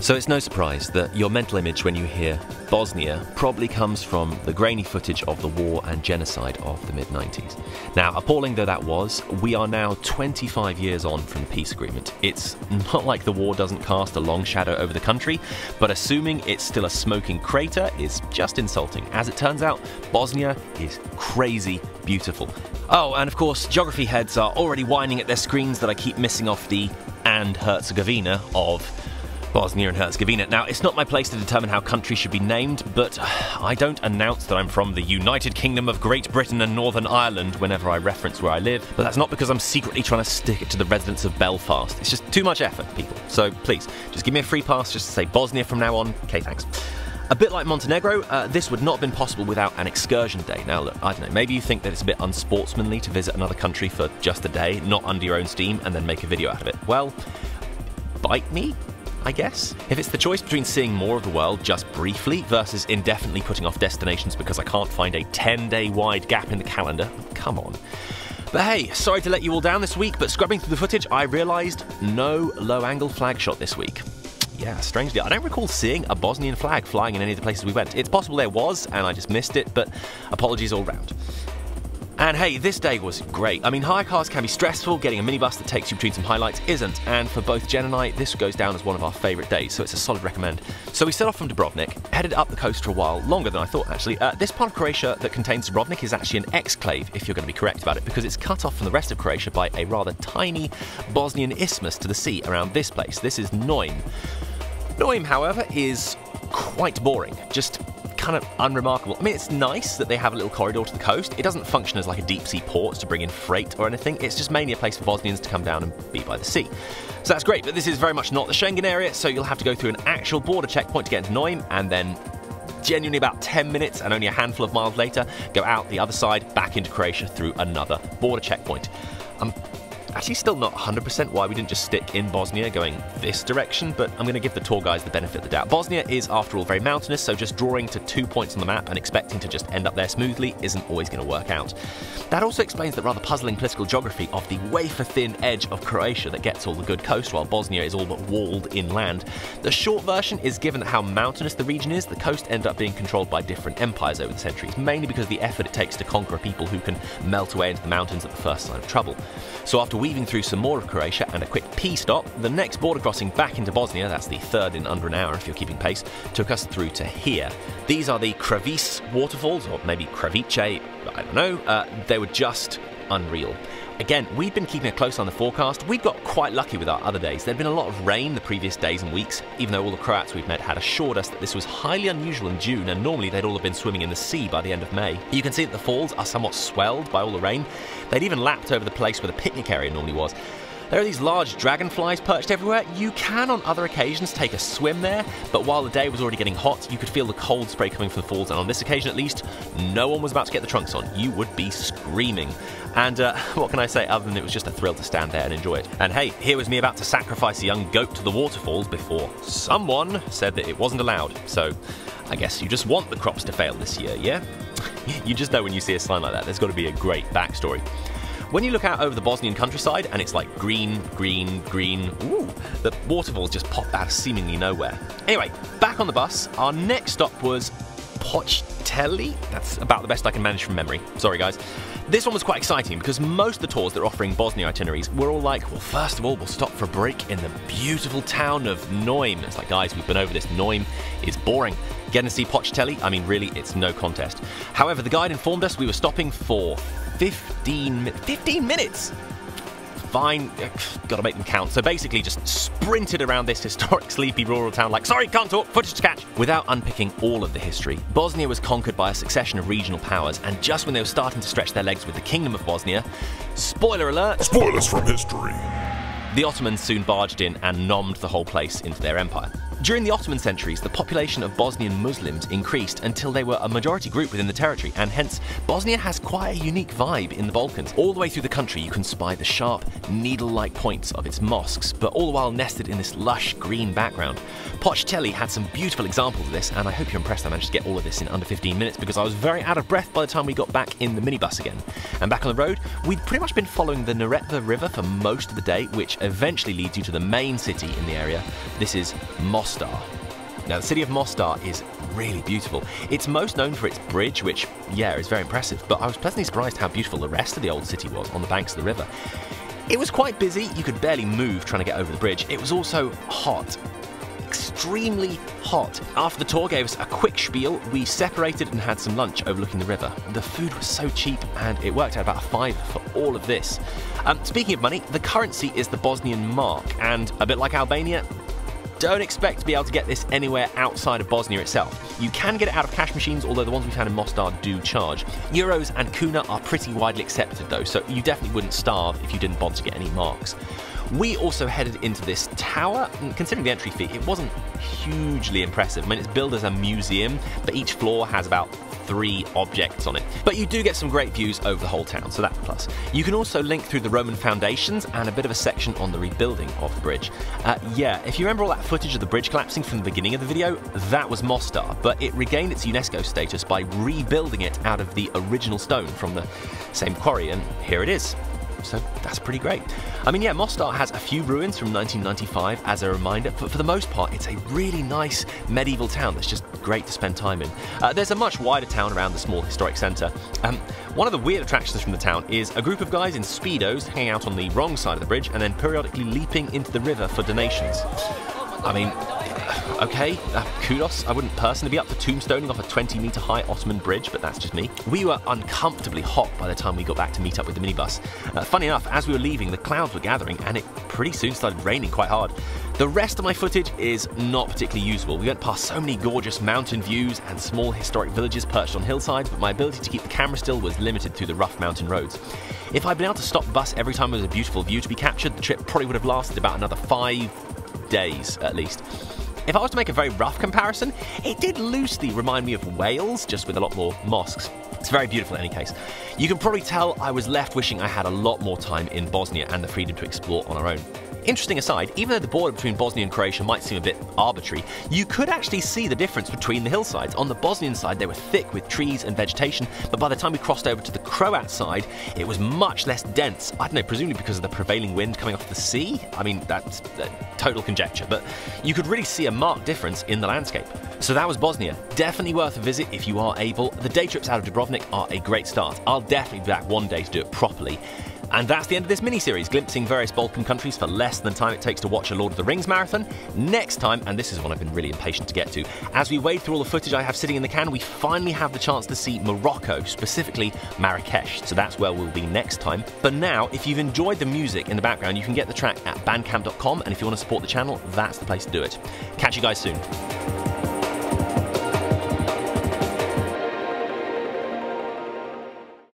So it's no surprise that your mental image when you hear Bosnia probably comes from the grainy footage of the war and genocide of the mid-90s. Now, appalling though that was, we are now 25 years on from the peace agreement. It's not like the war doesn't cast a long shadow over the country, but assuming it's still a smoking crater is just insulting. As it turns out, Bosnia is crazy beautiful. Oh, and of course, geography heads are already whining at their screens that I keep missing off the and Herzegovina of Bosnia and Herzegovina. Now, it's not my place to determine how countries should be named, but I don't announce that I'm from the United Kingdom of Great Britain and Northern Ireland whenever I reference where I live, but that's not because I'm secretly trying to stick it to the residents of Belfast. It's just too much effort, people. So please, just give me a free pass just to say Bosnia from now on. Okay, thanks. A bit like Montenegro, this would not have been possible without an excursion day. Now look, I don't know, maybe you think that it's a bit unsportsmanly to visit another country for just a day, not under your own steam, and then make a video out of it. Well, bite me, I guess. If it's the choice between seeing more of the world just briefly versus indefinitely putting off destinations because I can't find a 10-day wide gap in the calendar, come on. But hey, sorry to let you all down this week, but scrubbing through the footage, I realised no low-angle flag shot this week. Yeah, strangely, I don't recall seeing a Bosnian flag flying in any of the places we went. It's possible there was, and I just missed it, but apologies all round. And hey, this day was great. I mean, hire cars can be stressful, getting a minibus that takes you between some highlights isn't, and for both Jen and I, this goes down as one of our favourite days, so it's a solid recommend. So we set off from Dubrovnik, headed up the coast for a while, longer than I thought actually. This part of Croatia that contains Dubrovnik is actually an exclave, if you're going to be correct about it, because it's cut off from the rest of Croatia by a rather tiny Bosnian isthmus to the sea around this place. This is Neum. Neum, however, is quite boring, just kind of unremarkable. I mean, it's nice that they have a little corridor to the coast. It doesn't function as like a deep-sea port to bring in freight or anything. It's just mainly a place for Bosnians to come down and be by the sea. So that's great, but this is very much not the Schengen area, so you'll have to go through an actual border checkpoint to get into Neum, and then genuinely about 10 minutes and only a handful of miles later, go out the other side, back into Croatia through another border checkpoint. Actually still not 100% why we didn't just stick in Bosnia going this direction, but I'm going to give the tour guys the benefit of the doubt. Bosnia is, after all, very mountainous, so just drawing to 2 points on the map and expecting to just end up there smoothly isn't always going to work out. That also explains the rather puzzling political geography of the wafer-thin edge of Croatia that gets all the good coast, while Bosnia is all but walled inland. The short version is, given how mountainous the region is, the coast ended up being controlled by different empires over the centuries, mainly because of the effort it takes to conquer a people who can melt away into the mountains at the first sign of trouble. So after weaving through some more of Croatia and a quick pee stop, the next border crossing back into Bosnia, that's the third in under an hour if you're keeping pace, took us through to here. These are the Kravice Waterfalls, or maybe Kravice, I don't know. They were just unreal. Again, we'd been keeping a close eye on the forecast. We'd got quite lucky with our other days. There'd been a lot of rain the previous days and weeks, even though all the Croats we've met had assured us that this was highly unusual in June, and normally they'd all have been swimming in the sea by the end of May. You can see that the falls are somewhat swelled by all the rain. They'd even lapped over the place where the picnic area normally was. There are these large dragonflies perched everywhere. You can on other occasions take a swim there, but while the day was already getting hot, you could feel the cold spray coming from the falls, and on this occasion at least, no one was about to get the trunks on. You would be screaming. And what can I say other than it was just a thrill to stand there and enjoy it. And hey, here was me about to sacrifice a young goat to the waterfalls before someone said that it wasn't allowed. So I guess you just want the crops to fail this year, yeah? You just know when you see a sign like that, there's got to be a great backstory. When you look out over the Bosnian countryside and it's like green, green, green, ooh, the waterfalls just pop out of seemingly nowhere. Anyway, back on the bus, our next stop was Počitelj. That's about the best I can manage from memory. Sorry, guys. This one was quite exciting because most of the tours that are offering Bosnia itineraries were all like, well, first of all, we'll stop for a break in the beautiful town of Neum. It's like, guys, we've been over this. Neum is boring. Getting to see Počitelj, I mean, really, it's no contest. However, the guide informed us we were stopping for 15 minutes. Fine, gotta make them count. So basically just sprinted around this historic sleepy rural town like, sorry, can't talk, footage to catch. Without unpicking all of the history, Bosnia was conquered by a succession of regional powers, and just when they were starting to stretch their legs with the Kingdom of Bosnia, spoiler alert, spoilers from history, the Ottomans soon barged in and nommed the whole place into their empire. During the Ottoman centuries, the population of Bosnian Muslims increased until they were a majority group within the territory, and hence Bosnia has quite a unique vibe in the Balkans. All the way through the country you can spy the sharp, needle-like points of its mosques, but all the while nested in this lush green background. Počitelj had some beautiful examples of this, and I hope you're impressed I managed to get all of this in under 15 minutes because I was very out of breath by the time we got back in the minibus again. And back on the road, we'd pretty much been following the Neretva River for most of the day, which eventually leads you to the main city in the area. This is Mostar. Mostar. Now, the city of Mostar is really beautiful. It's most known for its bridge, which, yeah, is very impressive, but I was pleasantly surprised how beautiful the rest of the old city was on the banks of the river. It was quite busy. You could barely move trying to get over the bridge. It was also hot. Extremely hot. After the tour gave us a quick spiel, we separated and had some lunch overlooking the river. The food was so cheap and it worked out about a £5 for all of this. Speaking of money, the currency is the Bosnian mark, and a bit like Albania, don't expect to be able to get this anywhere outside of Bosnia itself. You can get it out of cash machines, although the ones we found in Mostar do charge. Euros and kuna are pretty widely accepted though, so you definitely wouldn't starve if you didn't bother to get any marks. We also headed into this tower, and considering the entry fee, it wasn't hugely impressive. I mean, it's billed as a museum, but each floor has about 3 objects on it. But you do get some great views over the whole town, so that's a plus. You can also link through the Roman foundations and a bit of a section on the rebuilding of the bridge. Yeah, if you remember all that footage of the bridge collapsing from the beginning of the video, that was Mostar, but it regained its UNESCO status by rebuilding it out of the original stone from the same quarry, and here it is. So that's pretty great. I mean, yeah, Mostar has a few ruins from 1995 as a reminder, but for the most part, it's a really nice medieval town that's just great to spend time in. There's a much wider town around the small historic centre. One of the weird attractions from the town is a group of guys in Speedos hanging out on the wrong side of the bridge and then periodically leaping into the river for donations. I mean, okay, kudos. I wouldn't personally be up for tombstoning off a 20-metre high Ottoman bridge, but that's just me. We were uncomfortably hot by the time we got back to meet up with the minibus. Funny enough, as we were leaving, the clouds were gathering and it pretty soon started raining quite hard. The rest of my footage is not particularly usable. We went past so many gorgeous mountain views and small historic villages perched on hillsides, but my ability to keep the camera still was limited through the rough mountain roads. If I'd been able to stop the bus every time there was a beautiful view to be captured, the trip probably would have lasted about another 5 days at least. If I was to make a very rough comparison, it did loosely remind me of Wales, just with a lot more mosques. It's very beautiful in any case. You can probably tell I was left wishing I had a lot more time in Bosnia and the freedom to explore on our own. Interesting aside, even though the border between Bosnia and Croatia might seem a bit arbitrary, you could actually see the difference between the hillsides. On the Bosnian side, they were thick with trees and vegetation, but by the time we crossed over to the Croat side, it was much less dense. I don't know, presumably because of the prevailing wind coming off the sea? I mean, that's total conjecture, but you could really see a marked difference in the landscape. So that was Bosnia. Definitely worth a visit if you are able. The day trips out of Dubrovnik are a great start. I'll definitely be back one day to do it properly. And that's the end of this mini-series, glimpsing various Balkan countries for less than the time it takes to watch a Lord of the Rings marathon. Next time, and this is one I've been really impatient to get to, as we wade through all the footage I have sitting in the can, we finally have the chance to see Morocco, specifically Marrakesh. So that's where we'll be next time. But now, if you've enjoyed the music in the background, you can get the track at bandcamp.com, and if you want to support the channel, that's the place to do it. Catch you guys soon.